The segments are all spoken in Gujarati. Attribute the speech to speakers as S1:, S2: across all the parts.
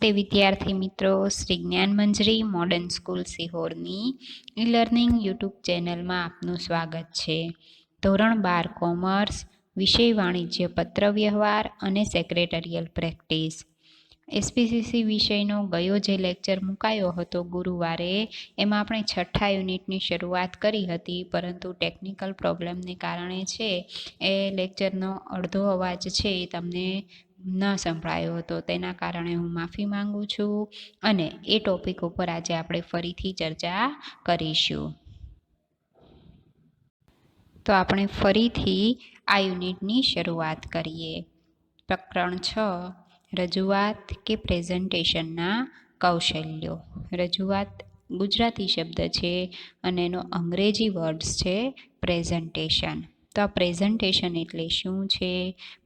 S1: નમસ્તે વિદ્યાર્થી મિત્રો, શ્રી જ્ઞાન મંજરી મોડર્ન સ્કૂલ સિહોરની ઈ લર્નિંગ યુટ્યુબ ચેનલમાં આપનું સ્વાગત છે. ધોરણ 12 કોમર્સ, વિષય વાણિજ્ય પત્ર વ્યવહાર અને સેક્રેટરિયલ પ્રેક્ટિસ. એસપીસીસી વિષયનો ગયો જે લેક્ચર મુકાયો હતો ગુરુવારે, એમાં આપણે 6થા યુનિટની શરૂઆત કરી હતી, પરંતુ ટેકનિકલ પ્રોબ્લેમને કારણે છે એ લેક્ચરનો અડધો અવાજ છે એ તમને ન સંભળાયો હતો. તેના કારણે હું માફી માંગુ છું અને એ ટોપિક ઉપર આજે આપણે ફરીથી ચર્ચા કરીશું. તો આપણે ફરીથી આ યુનિટની શરૂઆત કરીએ. પ્રકરણ 6, રજૂઆત કે પ્રેઝન્ટેશનના કૌશલ્યો. રજૂઆત ગુજરાતી શબ્દ છે અને એનો અંગ્રેજી વર્ડ્સ છે પ્રેઝન્ટેશન. તો આ પ્રેઝન્ટેશન એટલે શું છે,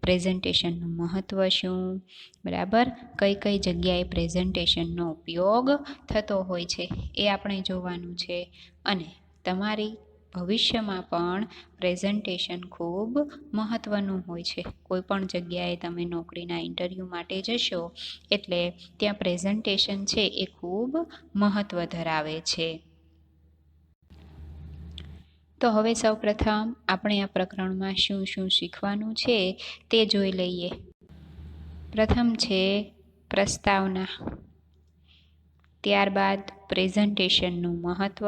S1: પ્રેઝન્ટેશનનું મહત્ત્વ શું, બરાબર, કઈ કઈ જગ્યાએ પ્રેઝન્ટેશનનો ઉપયોગ થતો હોય છે એ આપણે જોવાનું છે. અને તમારી ભવિષ્યમાં પણ પ્રેઝન્ટેશન ખૂબ મહત્ત્વનું હોય છે. કોઈ પણ જગ્યાએ તમે નોકરીના ઇન્ટરવ્યૂ માટે જશો એટલે ત્યાં પ્રેઝન્ટેશન છે એ ખૂબ મહત્ત્વ ધરાવે છે. તો હવે સૌપ્રથમ આપણે આ પ્રકરણમાં શું શું શીખવાનું છે તે જોઈ લઈએ. પ્રથમ છે પ્રસ્તાવના, ત્યારબાદ પ્રેઝન્ટેશનનું મહત્ત્વ,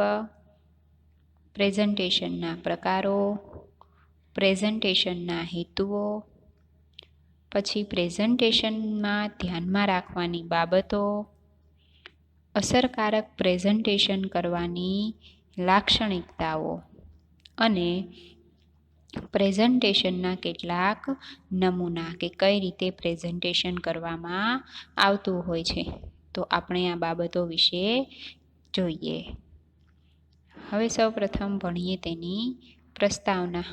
S1: પ્રેઝન્ટેશનના પ્રકારો, પ્રેઝન્ટેશનના હેતુઓ, પછી પ્રેઝન્ટેશનમાં ધ્યાનમાં રાખવાની બાબતો, અસરકારક પ્રેઝન્ટેશન કરવાની લાક્ષણિકતાઓ અને પ્રેઝન્ટેશનના કેટલાક નમૂના કે કઈ રીતે પ્રેઝન્ટેશન કરવામાં આવતું હોય છે. તો આપણે આ બાબતો વિશે જોઈએ. હવે સૌપ્રથમ ભણીએ તેની પ્રસ્તાવના.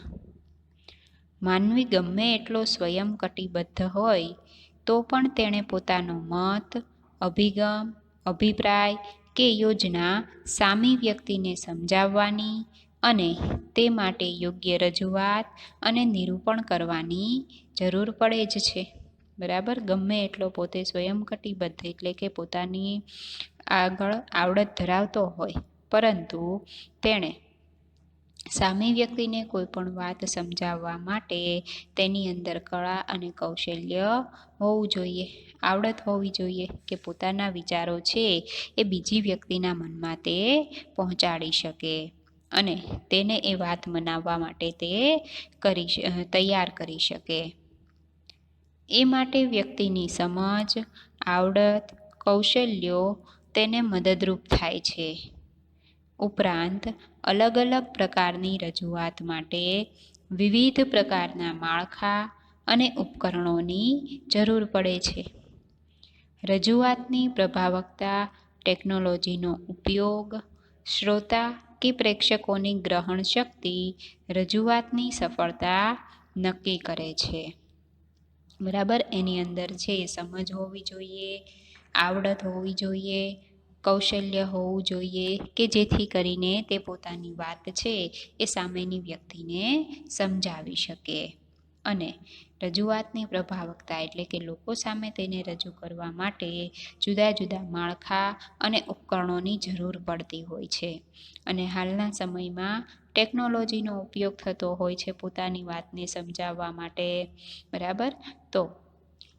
S1: માનવી ગમે એટલો સ્વયં કટિબદ્ધ હોય તો પણ તેણે પોતાનો મત, અભિગમ, અભિપ્રાય કે યોજના સામી વ્યક્તિને સમજાવવાની અને તે માટે યોગ્ય રજૂઆત અને નિરૂપણ કરવાની જરૂર પડે જ છે. બરાબર, ગમે એટલો પોતે સ્વયં કટિબદ્ધ એટલે કે પોતાની આગળ આવડત ધરાવતો હોય, પરંતુ તેણે સામી વ્યક્તિને કોઈ પણ વાત સમજાવવા માટે તેની અંદર કળા અને કૌશલ્ય હોવું જોઈએ, આવડત હોવી જોઈએ કે પોતાના વિચારો છે એ બીજી વ્યક્તિના મનમાં તે પહોંચાડી શકે અને તેને એ વાત મનાવવા માટે તે તૈયાર કરી શકે. એ માટે વ્યક્તિની સમજ, આવડત, કૌશલ્યો તેને મદદરૂપ થાય છે. ઉપરાંત અલગ અલગ પ્રકારની રજૂઆત માટે વિવિધ પ્રકારના માળખા અને ઉપકરણોની જરૂર પડે છે. રજૂઆતની પ્રભાવકતા, ટેકનોલોજીનો ઉપયોગ, શ્રોતા કે પ્રેક્ષકોની ગ્રહણ શક્તિ રજૂઆતની સફળતા નક્કી કરે છે. બરાબર, એની અંદર છે સમજ હોવી જોઈએ, આવડત હોવી જોઈએ, કૌશલ્ય હોવું જોઈએ કે જેથી કરીને તે પોતાની વાત છે એ સામેની વ્યક્તિને સમજાવી શકે. અને રજૂઆતની પ્રભાવકતા એટલે કે લોકો સામે તેને રજૂ કરવા માટે જુદા જુદા માળખા અને ઉપકરણોની જરૂર પડતી હોય છે. અને હાલના સમયમાં ટેકનોલોજીનો ઉપયોગ થતો હોય છે પોતાની વાતને સમજાવવા માટે. બરાબર, તો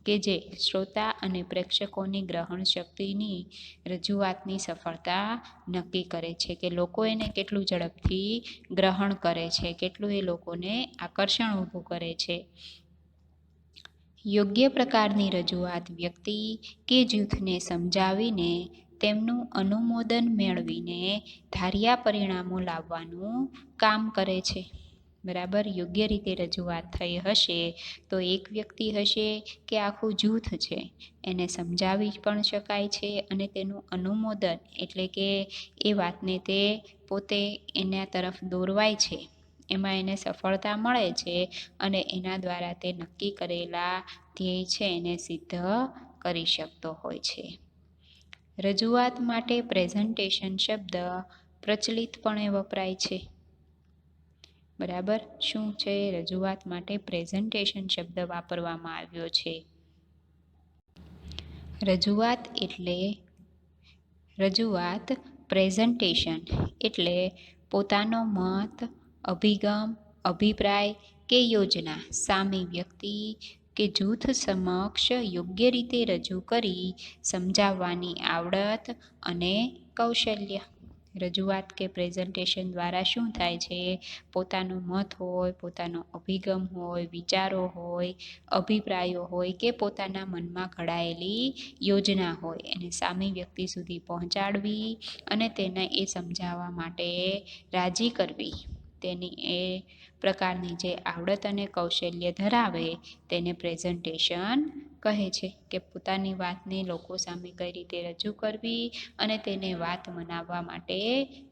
S1: કે જે શ્રોતા અને પ્રેક્ષકોની ગ્રહણ શક્તિની રજૂઆતની સફળતા નક્કી કરે છે કે લોકો એને કેટલું ઝડપથી ગ્રહણ કરે છે, કેટલું એ લોકોને આકર્ષણ ઊભું કરે છે. યોગ્ય પ્રકારની રજૂઆત વ્યક્તિ કે જૂથને સમજાવીને તેમનું અનુમોદન મેળવીને ધાર્યા પરિણામો લાવવાનું કામ કરે છે. બરાબર, યોગ્ય રીતે રજૂઆત થઈ હશે તો એક વ્યક્તિ હશે કે આખું જૂથ છે એને સમજાવી પણ શકાય છે અને તેનું અનુમોદન એટલે કે એ વાતને તે પોતે એના તરફ દોરવાય છે એમાં એને સફળતા મળે છે અને એના દ્વારા તે નક્કી કરેલા ધ્યેય છે એને સિદ્ધ કરી શકતો હોય છે. રજૂઆત માટે પ્રેઝન્ટેશન શબ્દ પ્રચલિતપણે વપરાય છે. બરાબર, શું છે, રજૂઆત માટે પ્રેઝન્ટેશન શબ્દ વાપરવામાં આવ્યો છે. રજૂઆત પ્રેઝન્ટેશન એટલે પોતાનો મત, અભિગમ, અભિપ્રાય કે યોજના સામી વ્યક્તિ કે જૂથ સમક્ષ યોગ્ય રીતે રજૂ કરી સમજાવવાની આવડત અને કૌશલ્ય. રજૂઆત કે પ્રેઝન્ટેશન દ્વારા શું થાય છે? પોતાનો મત હોય, પોતાનો અભિગમ હોય, વિચારો હોય, અભિપ્રાયો હોય કે પોતાના મનમાં ઘડાયેલી યોજના હોય એને સામી વ્યક્તિ સુધી પહોંચાડવી અને તેને એ સમજાવવા માટે રાજી કરવી. તેની એ પ્રકારની જે આવડત અને કૌશલ્ય ધરાવે તેને પ્રેઝન્ટેશન કહે છે. કે પોતાની વાતને લોકો સામે કઈ રીતે રજૂ કરવી અને તેને વાત મનાવવા માટે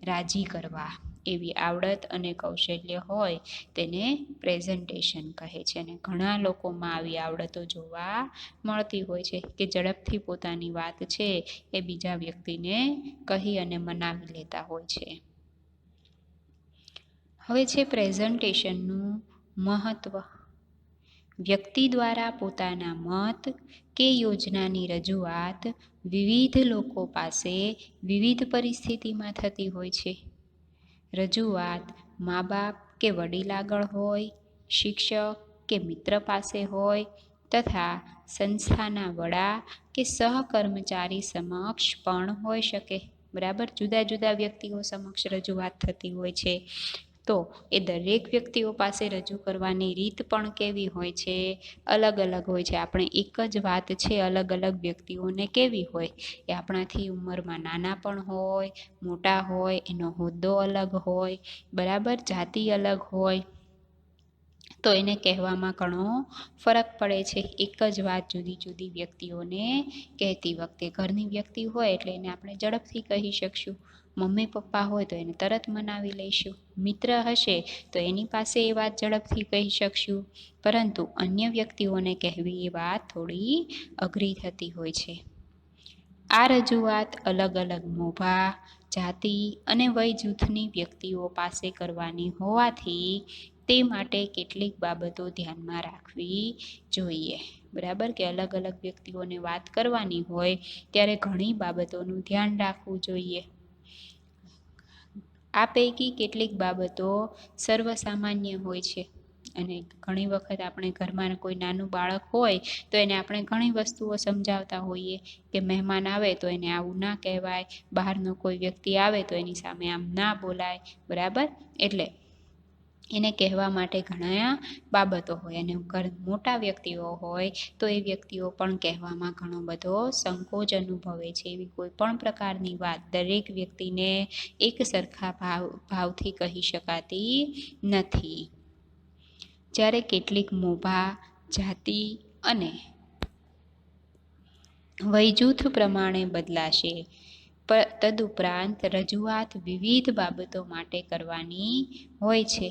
S1: રાજી કરવા, એવી આવડત અને કૌશલ્ય હોય તેને પ્રેઝન્ટેશન કહે છે. અને ઘણા લોકોમાં આવી આવડતો જોવા મળતી હોય છે કે ઝડપથી પોતાની વાત છે એ બીજા વ્યક્તિને કહી અને મનાવી લેતા હોય છે. હવે છે પ્રેઝન્ટેશનનું મહત્ત્વ. વ્યક્તિ દ્વારા પોતાના મત કે યોજનાની રજૂઆત વિવિધ લોકો પાસે વિવિધ પરિસ્થિતિમાં થતી હોય છે. રજૂઆત મા-બાપ કે વડીલ આગળ હોય, શિક્ષક કે મિત્ર પાસે હોય તથા સંસ્થાના વડા કે સહકર્મચારી સમક્ષ પણ હોઈ શકે. બરાબર, જુદા જુદા વ્યક્તિઓ સમક્ષ રજૂઆત થતી હોય છે. તો એ દરેક વ્યક્તિઓ પાસે રજૂ કરવાની રીત પણ કેવી હોય છે? અલગ અલગ હોય છે. આપણે એક જ વાત છે અલગ અલગ વ્યક્તિઓને કેવી હોય? એ આપણાથી ઉંમરમાં નાના પણ હોય, મોટા હોય, એનો હોદ્દો અલગ હોય, બરાબર, જાતિ અલગ હોય, તો એને કહેવામાં ઘણો ફરક પડે છે. એક જ વાત જુદી જુદી વ્યક્તિઓને કહેતી વખતે ઘરની વ્યક્તિ હોય એટલે એને આપણે ઝડપથી કહી શકશું. મમ્મી પપ્પા હોય તો એને તરત મનાવી લઈશું. મિત્ર હશે તો એની પાસે એ વાત ઝડપથી કહી શકશું. પરંતુ અન્ય વ્યક્તિઓને કહેવી એ વાત થોડી અઘરી થતી હોય છે. આ રજૂઆત અલગ અલગ મોભા, જાતિ અને વય જૂથની વ્યક્તિઓ પાસે કરવાની હોવાથી તે માટે કેટલીક બાબતો ધ્યાનમાં રાખવી જોઈએ. બરાબર, કે અલગ અલગ વ્યક્તિઓને વાત કરવાની હોય ત્યારે ઘણી બાબતોનું ધ્યાન રાખવું જોઈએ. આ પૈકી કેટલીક બાબતો સર્વસામાન્ય હોય છે અને ઘણી વખત આપણે ઘરમાં કોઈ નાનું બાળક હોય તો એને આપણે ઘણી વસ્તુઓ સમજાવતા હોઈએ કે મહેમાન આવે તો એને આવું ના કહેવાય, બહારનો કોઈ વ્યક્તિ આવે તો એની સામે આમ ના બોલાય. બરાબર, એટલે એને કહેવા માટે ઘણા બાબતો હોય. અને મોટા વ્યક્તિઓ હોય તો એ વ્યક્તિઓ પણ કહેવામાં ઘણો બધો સંકોચ અનુભવે છે. એવી કોઈ પણ પ્રકારની વાત દરેક વ્યક્તિને એક સરખા ભાવથી કહી શકાતી નથી. જ્યારે કેટલીક મોભા, જાતિ અને વયજૂથ પ્રમાણે બદલાશે. તદુપરાંત રજૂઆત વિવિધ બાબતો માટે કરવાની હોય છે.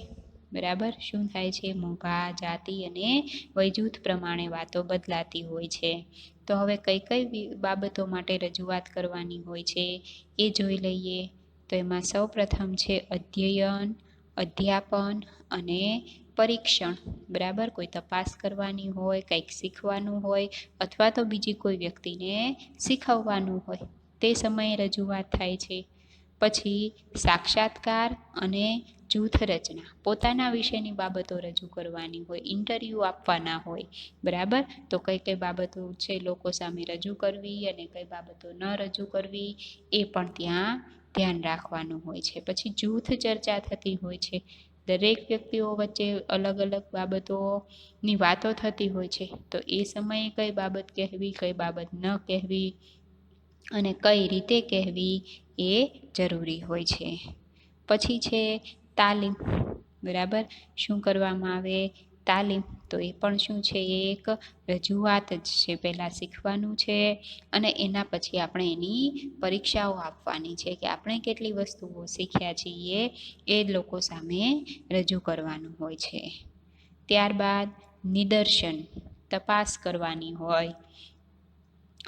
S1: બરાબર, શું થાય છે? મોભા, જાતિ અને વયજૂથ પ્રમાણે વાતો બદલાતી હોય છે. તો હવે કઈ કઈ બાબતો માટે રજૂઆત કરવાની હોય છે એ જોઈ લઈએ. તો એમાં સૌ પ્રથમ છે અધ્યયન, અધ્યાપન અને પરીક્ષણ. બરાબર, કોઈ તપાસ કરવાની હોય, કંઈક શીખવાનું હોય અથવા તો બીજી કોઈ વ્યક્તિને શીખવવાનું હોય તે સમયે રજૂઆત થાય છે. પછી સાક્ષાત્કાર અને જૂથ રચના. પોતાના વિશેની બાબતો રજૂ કરવાની હોય, ઇન્ટરવ્યૂ આપવાના હોય. બરાબર, તો કઈ કઈ બાબતો છે લોકો સામે રજૂ કરવી અને કઈ બાબતો ન રજૂ કરવી એ પણ ત્યાં ધ્યાન રાખવાનું હોય છે. પછી જૂથ ચર્ચા થતી હોય છે. દરેક વ્યક્તિઓ વચ્ચે અલગ અલગ બાબતોની વાતો થતી હોય છે. તો એ સમયે કઈ બાબત કહેવી, કઈ બાબત ન કહેવી અને કઈ રીતે કહેવી એ જરૂરી હોય છે. પછી છે તાલીમ. બરાબર, શું કરવામાં આવે? તાલીમ. તો એ પણ શું છે? એક રજૂઆત જ છે. પહેલાં શીખવાનું છે અને એના પછી આપણે એની પરીક્ષાઓ આપવાની છે કે આપણે કેટલી વસ્તુઓ શીખ્યા છીએ એ લોકો સામે રજૂ કરવાનું હોય છે. ત્યારબાદ નિદર્શન, તપાસ કરવાની હોય,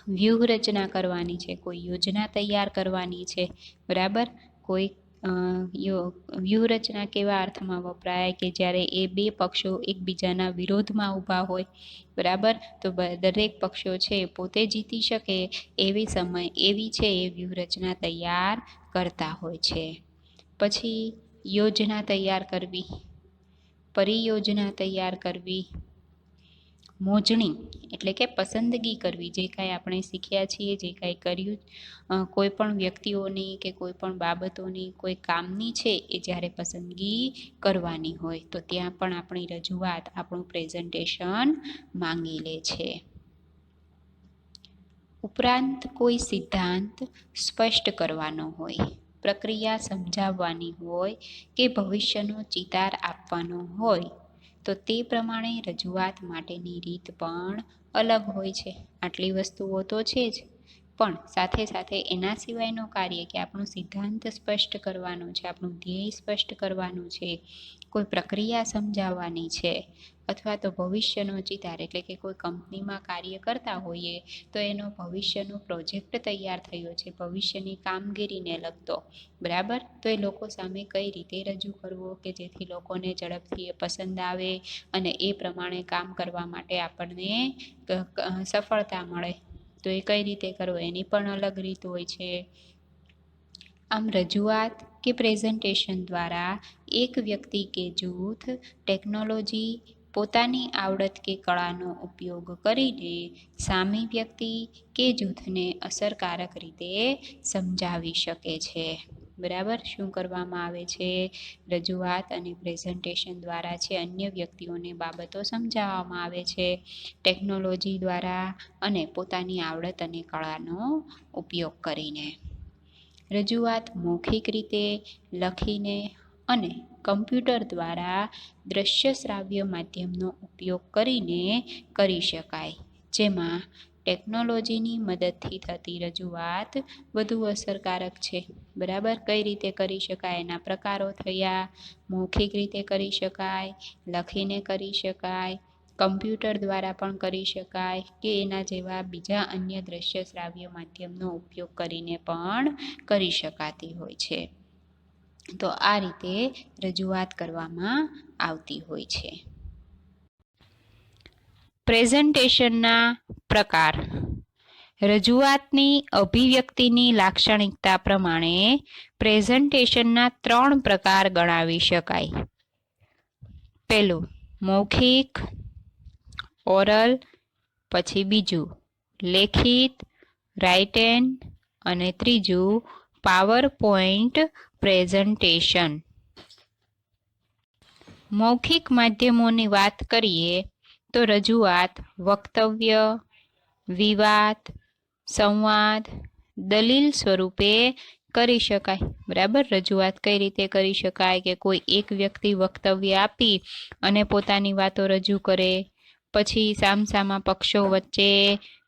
S1: વ્યૂહરચના કરવાની છે, કોઈ યોજના તૈયાર કરવાની છે. બરાબર, કોઈ વ્યૂહરચના કેવા અર્થમાં વપરાય કે જ્યારે એ બે પક્ષો એકબીજાના વિરોધમાં ઊભા હોય, બરાબર, તો દરેક પક્ષો છે પોતે જીતી શકે એવી છે એ વ્યૂહરચના તૈયાર કરતા હોય છે. પછી યોજના તૈયાર કરવી, પરિયોજના તૈયાર કરવી, મોજણી એટલે કે પસંદગી કરવી, જે કાંઈ આપણે શીખ્યા છીએ, જે કાંઈ કર્યું, કોઈ પણ વ્યક્તિઓની કે કોઈ પણ બાબતોની કોઈ કામની છે એ જ્યારે પસંદગી કરવાની હોય તો ત્યાં પણ આપણી રજૂઆત, આપણું પ્રેઝન્ટેશન માંગી લે છે. ઉપરાંત કોઈ સિદ્ધાંત સ્પષ્ટ કરવાનો હોય, પ્રક્રિયા સમજાવવાની હોય કે ભવિષ્યનો ચિતાર આપવાનો હોય તો તે પ્રમાણે રજૂઆત માટેની રીત પણ અલગ હોય છે. આટલી વસ્તુઓ તો છે જ, પણ સાથે સાથે એના સિવાયનું કાર્ય કે આપણું સિદ્ધાંત સ્પષ્ટ કરવાનો છે, આપણું ધ્યેય સ્પષ્ટ કરવાનું છે, કોઈ પ્રક્રિયા સમજાવવાની છે, અથવા તો ભવિષ્યનો ચિતાર એટલે કે કોઈ કંપનીમાં કાર્ય કરતા હોઈએ તો એનો ભવિષ્યનો પ્રોજેક્ટ તૈયાર થયો છે, ભવિષ્યની કામગીરીને લગતો, બરાબર, તો એ લોકો સામે કઈ રીતે રજૂ કરવો કે જેથી લોકોને ઝડપથી એ પસંદ આવે અને એ પ્રમાણે કામ કરવા માટે આપણને સફળતા મળે, તો એ કઈ રીતે કરવો એની પણ અલગ રીત હોય છે. આમ રજૂઆત કે પ્રેઝન્ટેશન દ્વારા એક વ્યક્તિ કે જૂથ ટેકનોલોજી, પોતાની આવડત કે કળાનો ઉપયોગ કરીને સામી વ્યક્તિ કે જૂથને અસરકારક રીતે સમજાવી શકે છે. બરાબર, શું કરવામાં આવે છે? રજૂઆત અને પ્રેઝન્ટેશન દ્વારા છે અન્ય વ્યક્તિઓને બાબતો સમજાવવામાં આવે છે ટેકનોલોજી દ્વારા અને પોતાની આવડત અને કળાનો ઉપયોગ કરીને. રજૂઆત મૌખિક રીતે, લખીને અને કમ્પ્યુટર દ્વારા દ્રશ્ય શ્રાવ્ય માધ્યમનો ઉપયોગ કરીને કરી શકાય, જેમાં ટેકનોલોજીની મદદથી થતી રજૂઆત વધુ અસરકારક છે. બરાબર, કઈ રીતે કરી શકાય એના પ્રકારો થયા, મૌખિક રીતે કરી શકાય, લખીને કરી શકાય, કમ્પ્યુટર દ્વારા પણ કરી શકાય કે એના જેવા બીજા અન્ય દ્રશ્ય શ્રાવ્ય માધ્યમનો ઉપયોગ કરીને પણ કરી શકાતી હોય છે. તો આ રીતે રજૂઆત કરવામાં આવતી હોય છે. પ્રેઝન્ટેશનના પ્રકાર. રજૂઆતની અભિવ્યક્તિની લાક્ષણિકતા પ્રમાણે પ્રેઝન્ટેશનના 3 પ્રકાર ગણાવી શકાય. પહેલું મૌખિક, ઓરલ, પછી બીજું લેખિત, રાઇટેન, અને ત્રીજું પાવર પોઈન્ટ પ્રેઝન્ટેશન. મૌખિક માધ્યમોની વાત કરીએ તો રજૂઆત વક્તવ્ય, વિવાદ, સંવાદ, દલીલ સ્વરૂપે કરી શકાય. બરાબર, રજૂઆત કઈ રીતે કરી શકાય કે કોઈ એક વ્યક્તિ વક્તવ્ય આપી અને પોતાની વાતો રજૂ કરે, પછી સામસામા પક્ષો વચ્ચે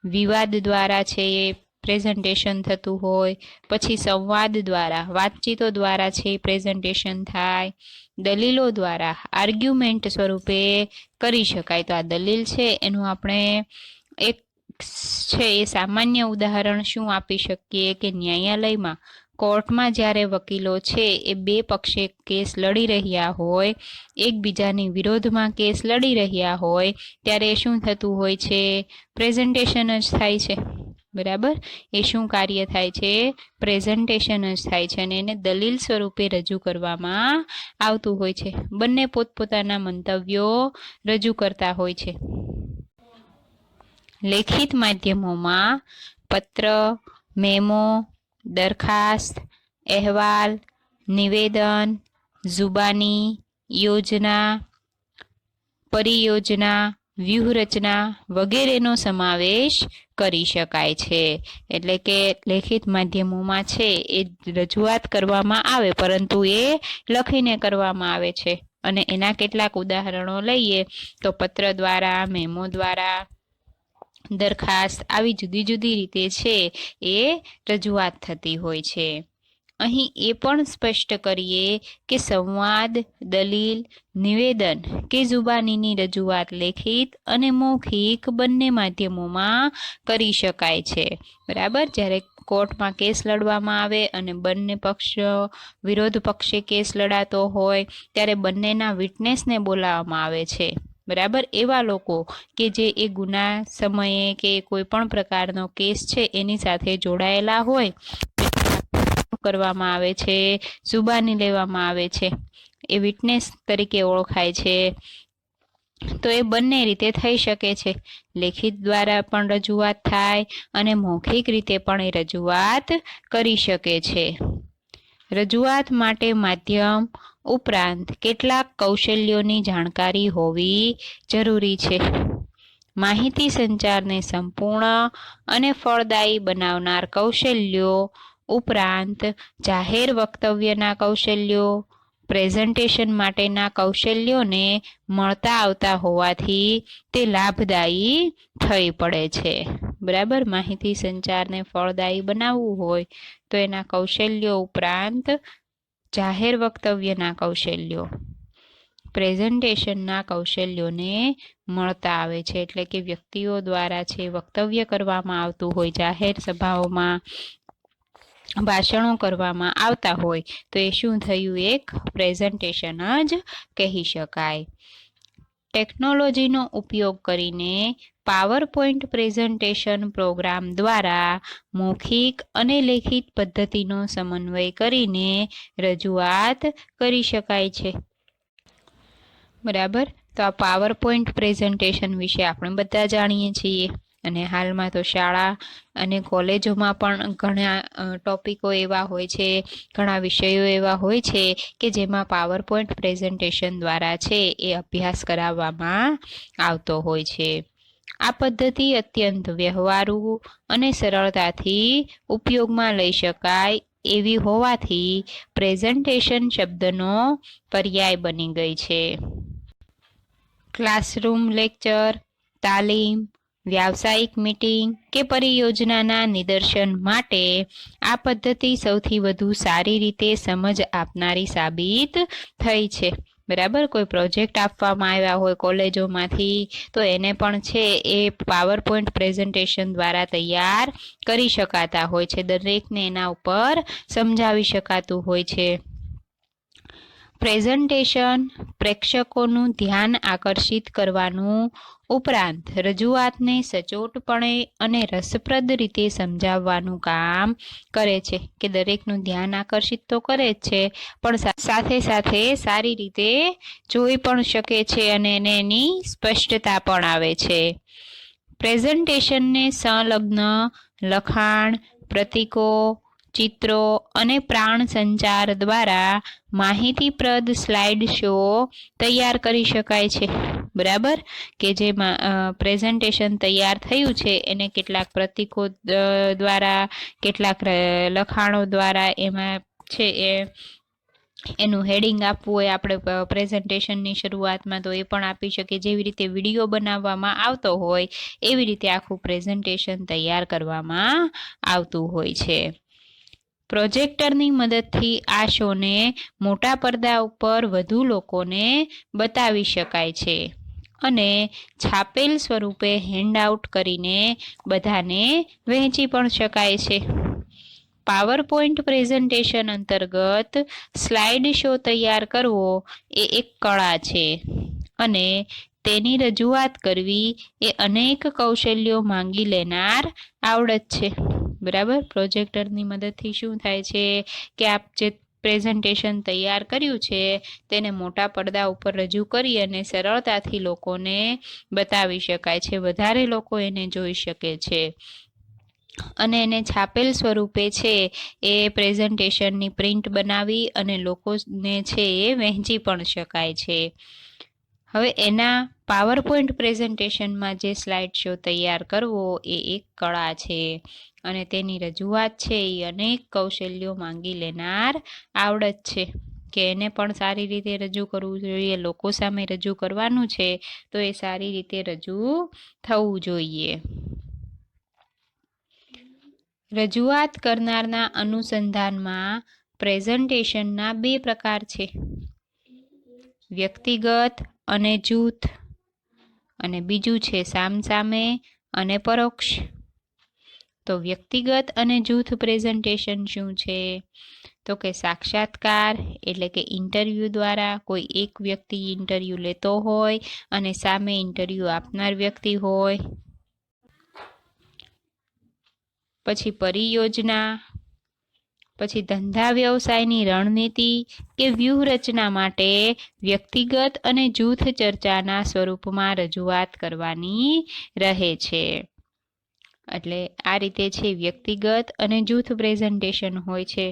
S1: વિવાદ દ્વારા છે એ પ્રેઝન્ટેશન થતું હોય, પછી સંવાદ દ્વારા, વાતચીતો દ્વારા છે પ્રેઝન્ટેશન થાય, દલીલો દ્વારા આર્ગ્યુમેન્ટ સ્વરૂપે કરી શકાય. તો આ દલીલ છે એનું આપણે એક છે એ સામાન્ય ઉદાહરણ શું આપી શકીએ કે ન્યાયાલયમાં, કોર્ટમાં જ્યારે વકીલો છે એ બે પક્ષે કેસ લડી રહ્યા હોય, એકબીજાની વિરોધમાં કેસ લડી રહ્યા હોય ત્યારે શું થતું હોય છે? પ્રેઝન્ટેશન જ થાય છે. બરાબર, એ શું કાર્ય થાય છે? પ્રેઝન્ટેશન જ થાય છે અને એને દલીલ સ્વરૂપે રજૂ કરવામાં આવતું હોય છે. બંને પોતપોતાના મંતવ્યો રજૂ કરતા હોય છે. લેખિત માધ્યમોમાં પત્ર, મેમો, દરખાસ્ત, અહેવાલ, નિવેદન, જુબાની, યોજના, પરિયોજના, વ્યૂહરચના વગેરેનો સમાવેશ કરી શકાય છે. એટલે કે લેખિત માધ્યમોમાં છે એ રજૂઆત કરવામાં આવે પરંતુ એ લખીને કરવામાં આવે છે અને એના કેટલાક ઉદાહરણો લઈએ તો પત્ર દ્વારા, મેમો દ્વારા, દરખાસ્ત, આવી જુદી જુદી રીતે છે એ રજૂઆત થતી હોય છે. અહીં એ પણ સ્પષ્ટ કરીએ કે સંવાદ, દલીલ, નિવેદન કે જુબાનીની રજૂઆત લેખિત અને મૌખિક બંને માધ્યમોમાં કરી શકાય છે. બરાબર, જ્યારે કોર્ટમાં કેસ લડવામાં આવે અને બંને પક્ષ વિરોધ પક્ષે કેસ લડાતો હોય ત્યારે બંનેના વિટનેસને બોલાવવામાં આવે છે, બરાબર. એવા લોકો કે જે એ ગુના સમયે કે કોઈ પણ પ્રકારનો કેસ છે એની સાથે જોડાયેલા હોય કરવામાં આવે છે, સુબાની લેવામાં આવે છે, એ વિટનેસ તરીકે ઓળખાય છે. તો એ બંને રીતે થઈ શકે છે. લેખિત દ્વારા પણ રજૂઆત થાય અને મૌખિક રીતે પણ એ રજૂઆત કરી શકે છે. રજૂઆત માટે માધ્યમ ઉપરાંત કેટલાક કૌશલ્યોની જાણકારી હોવી જરૂરી છે. માહિતી સંચારને સંપૂર્ણ અને ફળદાયી બનાવનાર કૌશલ્યો ઉપરાંત જાહેર વક્તવ્યના કૌશલ્યો, પ્રેઝન્ટેશન માટેના કૌશલ્યોને મળતા આવતા હોવાથી તે લાભદાયી થઈ પડે છે, બરાબર. માહિતી સંચારને ફળદાયી બનાવવું હોય તો એના કૌશલ્યો ઉપરાંત જાહેર વક્તવ્યના કૌશલ્યો, પ્રેઝન્ટેશનના કૌશલ્યોને મળતા આવે છે. એટલે કે વ્યક્તિઓ દ્વારા છે વક્તવ્ય કરવામાં આવતું હોય, જાહેર સભાઓમાં ભાષણો કરવામાં આવતા હોય તો એ શું થયું, એક પ્રેઝન્ટેશન જ કહી શકાય. ટેકનોલોજીનો ઉપયોગ કરીને પાવરપોઈન્ટ પ્રેઝન્ટેશન પ્રોગ્રામ દ્વારા મૌખિક અને લેખિત પદ્ધતિનો સમન્વય કરીને રજૂઆત કરી શકાય છે, બરાબર. તો આ પાવરપોઈન્ટ પ્રેઝન્ટેશન વિશે આપણે બધા જાણીએ છીએ અને હાલમાં તો શાળા અને કોલેજોમાં પણ ઘણા ટોપિકો એવા હોય છે, ઘણા વિષયો એવા હોય છે કે જેમાં પાવરપોઈન્ટ પ્રેઝન્ટેશન દ્વારા છે એ અભ્યાસ કરાવવામાં આવતો હોય છે. આ પદ્ધતિ અત્યંત વ્યવહારુ અને સરળતાથી ઉપયોગમાં લઈ શકાય એવી હોવાથી પ્રેઝન્ટેશન શબ્દનો પર્યાય બની ગઈ છે. ક્લાસરૂમ લેક્ચર, તાલીમ, વ્યાવસાયિક મીટિંગ કે પરિયોજનાના નિદર્શન માટે આ પદ્ધતિ સૌથી વધુ સારી રીતે સમજ આપનારી સાબિત થઈ છે, બરાબર. કોઈ પ્રોજેક્ટ આપવામાં આવ્યા હોય કોલેજોમાંથી તો એને પણ છે એ પાવરપોઈન્ટ પ્રેઝન્ટેશન દ્વારા તૈયાર કરી શકાતા હોય છે, દરેકને એના ઉપર સમજાવી શકાતું હોય છે. પ્રેઝન્ટેશન પ્રેક્ષકોનું ધ્યાન આકર્ષિત કરવાનું ઉપરાંત રજૂઆતને સચોટપણે અને રસપ્રદ રીતે સમજાવવાનું કામ કરે છે, કે દરેકનું ધ્યાન આકર્ષિત તો કરે જ છે પણ સાથે સાથે સારી રીતે જોઈ પણ શકે છે અને એને એની સ્પષ્ટતા પણ આવે છે. પ્રેઝન્ટેશનને સંલગ્ન લખાણ, પ્રતીકો, ચિત્રો અને પ્રાણ સંચાર દ્વારા માહિતીપ્રદ સ્લાઇડ શો તૈયાર કરી શકાય છે, બરાબર. કે જે પ્રેઝન્ટેશન તૈયાર થયું છે એને કેટલાક પ્રતીકો દ્વારા, કેટલાક લખાણો દ્વારા એમાં છે એ એનું હેડિંગ આપવું હોય આપણે પ્રેઝન્ટેશનની શરૂઆતમાં તો એ પણ આપી શકીએ. જેવી રીતે વિડીયો બનાવવામાં આવતો હોય એવી રીતે આખું પ્રેઝન્ટેશન તૈયાર કરવામાં આવતું હોય છે. પ્રોજેક્ટરની મદદથી આ શોને મોટા પડદા ઉપર વધુ લોકોને બતાવી શકાય છે અને છાપેલ સ્વરૂપે હેન્ડઆઉટ કરીને બધાને વહેંચી પણ શકાય છે. પાવરપોઈન્ટ પ્રેઝન્ટેશન અંતર્ગત સ્લાઇડ શો તૈયાર કરવો એ એક કળા છે અને તેની રજૂઆત કરવી એ અનેક કૌશલ્યો માંગી લેનાર આવડત છે, બરાબર. પ્રોજેક્ટરની મદદથી શું થાય છે કે આપ જે પ્રેઝન્ટેશન તૈયાર કર્યું છે તેને મોટા પડદા ઉપર રજૂ કરી અને સરળતાથી લોકોને બતાવી શકાય છે, વધારે લોકો એને જોઈ શકે છે અને એને છાપેલ સ્વરૂપે છે એ પ્રેઝન્ટેશનની પ્રિન્ટ બનાવી અને લોકોને છે એ વહેંચી પણ શકાય છે. હવે એના પાવરપોઈન્ટ પ્રેઝન્ટેશનમાં જે સ્લાઇડ શો તૈયાર કરવો એ એક કળા છે અને તેની રજૂઆત છે એ અનેક કૌશલ્યો માંગી લેનાર આવડત છે, કે એને પણ સારી રીતે રજૂ કરવું જોઈએ. લોકો સામે રજૂ કરવાનું છે તો એ સારી રીતે રજૂ થવું જોઈએ. રજૂઆત કરનારના અનુસંધાનમાં પ્રેઝન્ટેશનના બે પ્રકાર છે, વ્યક્તિગત અને જૂથ, અને બીજું છે સામસામે અને પરોક્ષ. તો વ્યક્તિગત અને જૂથ પ્રેઝન્ટેશન શું છે? તો કે સાક્ષાત્કાર એટલે કે ઇન્ટરવ્યૂ દ્વારા કોઈ એક વ્યક્તિ ઇન્ટરવ્યૂ લેતો હોય અને સામે ઇન્ટરવ્યૂ આપનાર વ્યક્તિ હોય. પછી પરિયોજના, પછી ધંધા વ્યવસાયની રણનીતિ કે વ્યૂહરચના માટે વ્યક્તિગત અને જૂથ ચર્ચાના સ્વરૂપમાં રજૂઆત કરવાની રહે છે. એટલે આ રીતે છે વ્યક્તિગત અને જૂથ પ્રેઝન્ટેશન હોય છે.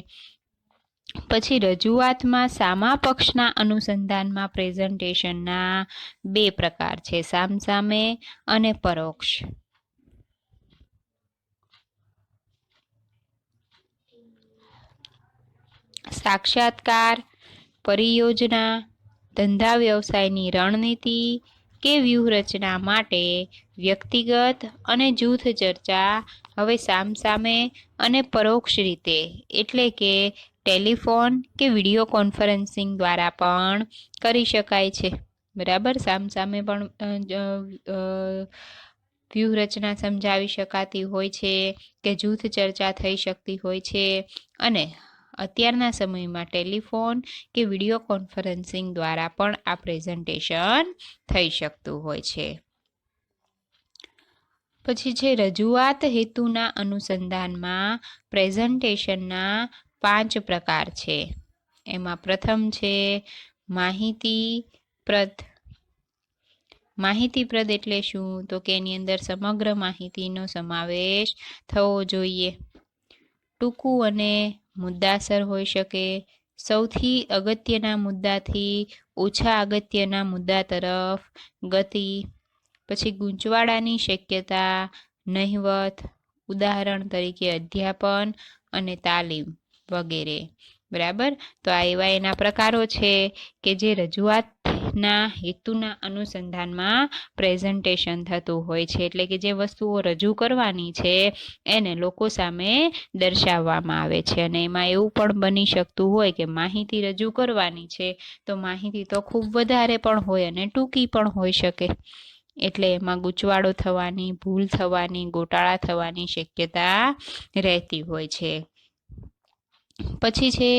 S1: પછી રજૂઆતમાં સામા પક્ષના અનુસંધાનમાં પ્રેઝન્ટેશનના 2 પ્રકાર છે, સામસામે અને પરોક્ષ. સાક્ષાત્કાર, પરિયોજના, ધંધા વ્યવસાયની રણનીતિ કે વ્યૂહરચના માટે વ્યક્તિગત અને જૂથ ચર્ચા હવે સામસામે અને પરોક્ષ રીતે એટલે કે ટેલિફોન કે વિડીયો કોન્ફરન્સિંગ દ્વારા પણ કરી શકાય છે. બરાબર, સામસામે પણ વ્યૂહરચના સમજાવી શકાતી હોય છે કે જૂથ ચર્ચા થઈ શકતી હોય છે. અને અત્યારના સમયમાં ટેલિફોન કે વિડીયો કોન્ફરન્સિંગ દ્વારા પણ આ પ્રેઝન્ટેશન થઈ શકતું હોય છે. પછી છે રજૂઆત હેતુના અનુસંધાનમાં પ્રેઝન્ટેશનના 5 પ્રકાર છે. એમાં પ્રથમ છે માહિતીપ્રદ. માહિતીપ્રદ એટલે શું? તો કે એની અંદર સમગ્ર માહિતીનો સમાવેશ થવો જોઈએ. ટૂંકું અને મુદ્દાસર હોઈ શકે. સૌથી અગત્યના મુદ્દાથી ઓછા અગત્યના મુદ્દા તરફ ગતિ. પછી ગૂંચવાડાની શક્યતા નહિવત, ઉદાહરણ તરીકે અધ્યાપન અને તાલીમ વગેરે. બરાબર, તો આ એવા એના પ્રકારો છે કે જે રજૂઆતના હેતુના અનુસંધાનમાં પ્રેઝન્ટેશન થતું હોય છે. એટલે કે જે વસ્તુઓ રજૂ કરવાની છે એને લોકો સામે દર્શાવવામાં આવે છે. અને એમાં એવું પણ બની શકતું હોય કે માહિતી રજૂ કરવાની છે તો માહિતી તો ખૂબ વધારે પણ હોય અને ટૂંકી પણ હોઈ શકે. એટલે એમાં ગૂંચવાડો થવાની, ભૂલ થવાની, ગોટાળા થવાની શક્યતા રહેતી હોય છે. પછી છે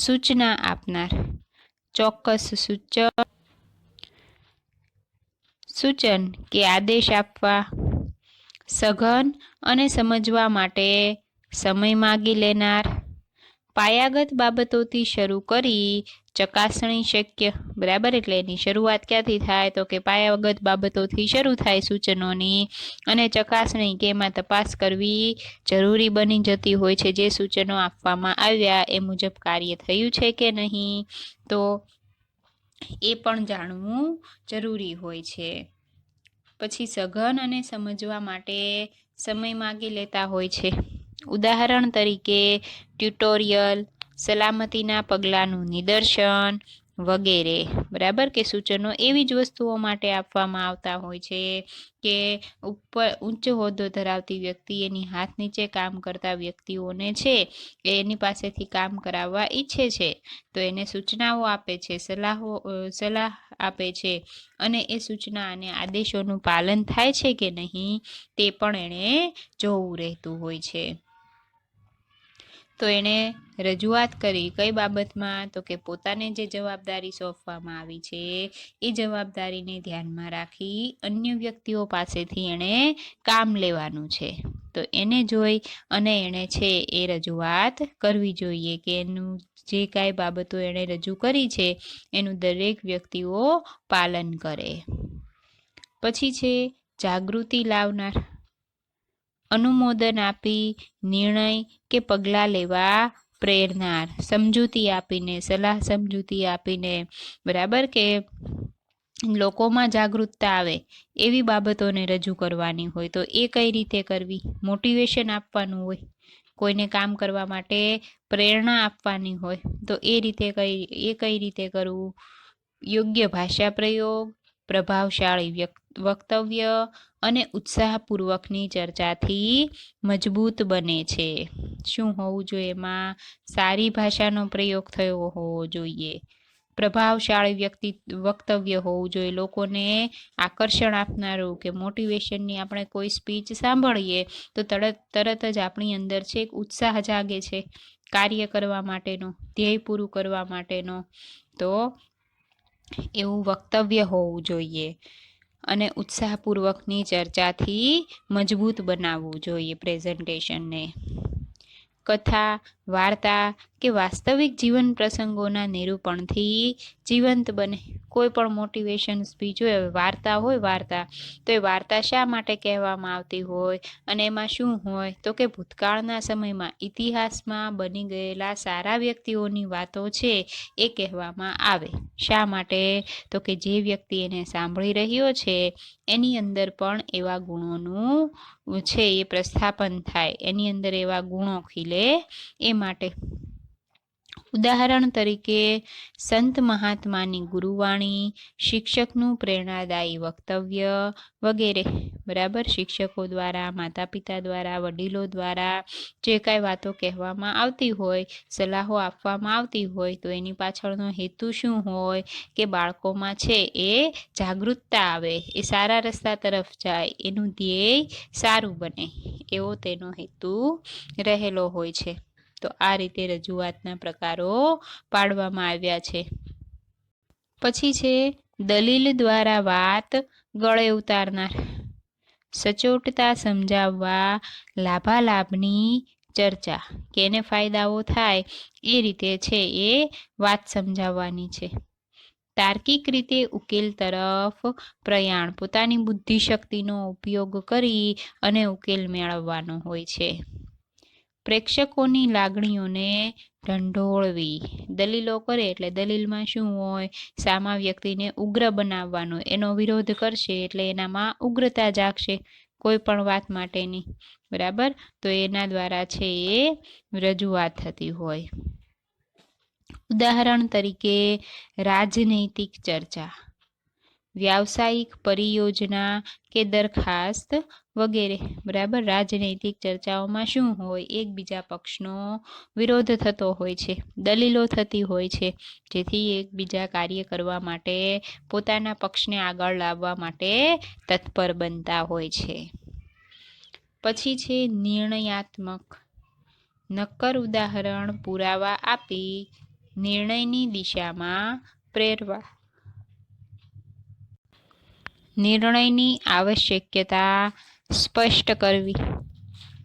S1: સૂચના આપનાર. ચોક્કસ સૂચન કે આદેશ આપવા. સઘન અને સમજવા માટે સમય માગી લેનાર. પાયાગત બાબતોથી શરૂ કરી ચકાસણી શક્ય. બરાબર, એટલે એની શરૂઆત ક્યાંથી થાય? તો કે પાયાગત બાબતોથી શરૂ થાય સૂચનોની, અને ચકાસણી કે એમાં તપાસ કરવી જરૂરી બની જતી હોય છે. જે સૂચનો આપવામાં આવ્યા એ મુજબ કાર્ય થયું છે કે નહીં, તો એ પણ જાણવું જરૂરી હોય છે. પછી સઘન અને સમજવા માટે સમય માગી લેતા હોય છે. ઉદાહરણ તરીકે ટ્યુટોરિયલ, સલામતીના પગલાંનું નિદર્શન વગેરે. બરાબર, કે સૂચનો એવી જ વસ્તુઓ માટે આપવામાં આવતા હોય છે કે ઉચ્ચ હોદ્દો ધરાવતી વ્યક્તિ એની હાથ નીચે કામ કરતા વ્યક્તિઓને છે એની પાસેથી કામ કરાવવા ઈચ્છે છે, તો એને સૂચનાઓ આપે છે, સલાહ આપે છે, અને એ સૂચના અને આદેશોનું પાલન થાય છે કે નહીં તે પણ એણે જોવું રહેતું હોય છે. તો એણે રજૂઆત કરી કઈ બાબતમાં? તો કે પોતાને જે જવાબદારી સોંપવામાં આવી છે એ જવાબદારીને ધ્યાનમાં રાખી અન્ય વ્યક્તિઓ પાસેથી એણે કામ લેવાનું છે. તો એને જોઈ અને એણે છે એ રજૂઆત કરવી જોઈએ કે એનું જે કાંઈ બાબતો એણે રજૂ કરી છે એનું દરેક વ્યક્તિઓ પાલન કરે. પછી છે જાગૃતિ લાવનાર. અનુમોદન આપી નિર્ણય કે પગલાં લેવા પ્રેરનાર. સમજૂતી આપીને, સલાહ સમજૂતી આપીને. બરાબર, કે લોકોમાં જાગૃતતા આવે એવી બાબતોને રજૂ કરવાની હોય તો એ કઈ રીતે કરવી? મોટિવેશન આપવાનું હોય, કોઈને કામ કરવા માટે પ્રેરણા આપવાની હોય તો એ કઈ રીતે કરવું? યોગ્ય ભાષા પ્રયોગ, પ્રભાવશાળી વક્તવ્ય અને ઉત્સાહપૂર્વકની ચર્ચાથી મજબૂત બને છે. શું હોવું જોઈએ એમાં? સારી ભાષાનો પ્રયોગ થયો હોવો જોઈએ. પ્રભાવશાળી વક્તવ્ય હોવું જોઈએ, લોકોને આકર્ષણ આપનારું કે મોટિવેશનની આપણે કોઈ સ્પીચ સાંભળીએ તો તરત જ આપણી અંદર છે એક ઉત્સાહ જાગે છે કાર્ય કરવા માટેનો, ધ્યેય પૂરું કરવા માટેનો. તો એવું વક્તવ્ય હોવું જોઈએ અને ઉત્સાહપૂર્વકની ચર્ચાથી મજબૂત બનાવવું જોઈએ પ્રેઝન્ટેશનને. કથા, વાર્તા કે વાસ્તવિક જીવન પ્રસંગોના નિરૂપણથી જીવંત બને. કોઈ પણ મોટિવેશન સ્પીચ હોય, વાર્તા હોય વાર્તા, તો એ વાર્તા શા માટે કહેવામાં આવતી હોય અને એમાં શું હોય તો કે ભૂતકાળના સમયમાં ઇતિહાસમાં બની ગયેલા સારા વ્યક્તિઓની વાતો છે એ કહેવામાં આવે. શા માટે તો કે જે વ્યક્તિ એને સાંભળી રહ્યો છે એની અંદર પણ એવા ગુણોનું છે એ પ્રસ્થાપન થાય, એની અંદર એવા ગુણો ખીલે એ માટે. ઉદાહરણ તરીકે સંત મહાત્માની ગુરુવાણી, શિક્ષકનું પ્રેરણાદાયી વક્તવ્ય વગેરે. બરાબર, શિક્ષકો દ્વારા, માતા પિતા દ્વારા, વડીલો દ્વારા જે કાંઈ વાતો કહેવામાં આવતી હોય, સલાહો આપવામાં આવતી હોય તો એની પાછળનો હેતુ શું હોય કે બાળકોમાં છે એ જાગૃતતા આવે, એ સારા રસ્તા તરફ જાય, એનું ધ્યેય સારું બને, એવો તેનો હેતુ રહેલો હોય છે. તો આ રીતે રજૂઆતના પ્રકારો પાડવામાં આવ્યા છે. પછી છે દલીલ દ્વારા વાત ગળે ઉતારનાર. સચોટતા સમજાવવા, લાભાલાભની ચર્ચા, કેને ફાયદાઓ થાય એ રીતે છે એ વાત સમજાવવાની છે. તાર્કિક રીતે ઉકેલ તરફ પ્રયાણ, પોતાની બુદ્ધિશક્તિનો ઉપયોગ કરી અને ઉકેલ મેળવવાનો હોય છે. પ્રેક્ષકોની લાગણીઓને ઢંઢોળવી, દલીલો કરે એટલે દલીલમાં શું હોય, સામા વ્યક્તિને ઉગ્ર બનાવવાનો, એનો વિરોધ કરશે એટલે એનામાં ઉગ્રતા જાગશે કોઈ પણ વાત માટેની. બરાબર, તો એના દ્વારા છે એ રજૂઆત થતી હોય. ઉદાહરણ તરીકે રાજનૈતિક ચર્ચા, વ્યાવસાયિક પરિયોજના કે દરખાસ્ત વગેરે. બરાબર, રાજનૈતિક ચર્ચાઓમાં શું હોય, એકબીજા પક્ષનો વિરોધ થતો હોય છે, દલીલો થતી હોય છે, જેથી એકબીજા કાર્ય કરવા માટે, પોતાના પક્ષને આગળ લાવવા માટે તત્પર બનતા હોય છે. પછી છે નિર્ણયાત્મક, નક્કર ઉદાહરણ, પુરાવા આપી નિર્ણયની દિશામાં પ્રેરવા. નિર્ણયની આવશ્યકતા સ્પષ્ટ કરવી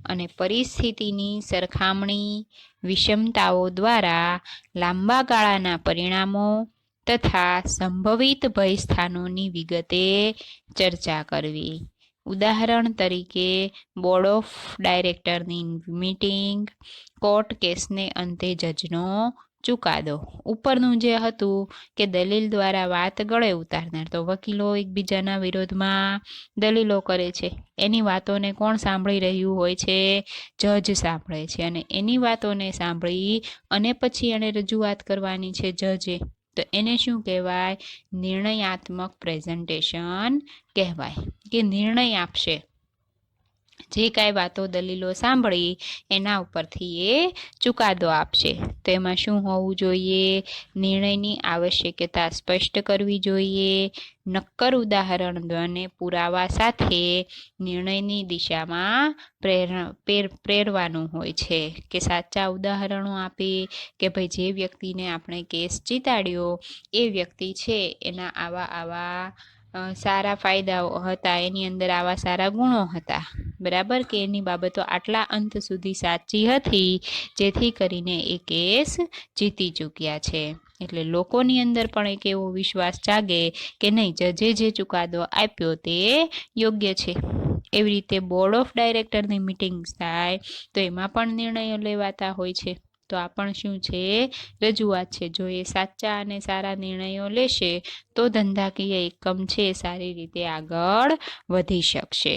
S1: અને પરિસ્થિતિની સરખામણી, વિષમતાઓ દ્વારા લાંબા ગાળાના પરિણામો તથા સંભવિત ભયસ્થાનોની વિગતે ચર્ચા કરવી. ઉદાહરણ તરીકે બોર્ડ ઓફ ડાયરેક્ટરની મીટિંગ, કોર્ટ કેસને અંતે જજનો ચુકાદો. ઉપરનું જે હતું કે દલીલ દ્વારા વાત ગળે ઉતારનાર, તો વકીલો એકબીજાના વિરોધમાં દલીલો કરે છે, એની વાતોને કોણ સાંભળી રહ્યું હોય છે, જજ સાંભળે છે, અને એની વાતોને સાંભળી અને પછી એને રજૂઆત કરવાની છે જજે, તો એને શું કહેવાય, નિર્ણયાત્મક પ્રેઝન્ટેશન કહેવાય. કે નિર્ણય આપશે, જે કાંઈ વાતો દલીલો સાંભળી એના ઉપરથી એ ચુકાદો આપશે. તો એમાં શું હોવું જોઈએ, નિર્ણયની આવશ્યકતા સ્પષ્ટ કરવી જોઈએ, નક્કર ઉદાહરણ અને પુરાવા સાથે નિર્ણયની દિશામાં પ્રેરવાનું હોય છે. કે સાચા ઉદાહરણો આપી કે ભાઈ જે વ્યક્તિને આપણે કેસ જીતાડ્યો એ વ્યક્તિ છે એના આવા સારા ફાયદાઓ હતા, એની અંદર આવા સારા ગુણો હતા. બરાબર, કે એની બાબતો આટલા અંત સુધી સાચી હતી જેથી કરીને એ કેસ જીતી ચૂક્યા છે. એટલે લોકોની અંદર પણ એક એવો વિશ્વાસ જાગે કે નહીં, જજે જે ચુકાદો આપ્યો તે યોગ્ય છે. એવી રીતે બોર્ડ ઓફ ડાયરેક્ટરની મિટિંગ્સ થાય તો એમાં પણ નિર્ણયો લેવાતા હોય છે. તો આ પણ શું છે, રજૂઆત છે. જો એ સાચા અને સારા નિર્ણયો લેશે તો ધંધાકીય એકમ છે સારી રીતે આગળ વધી શકશે.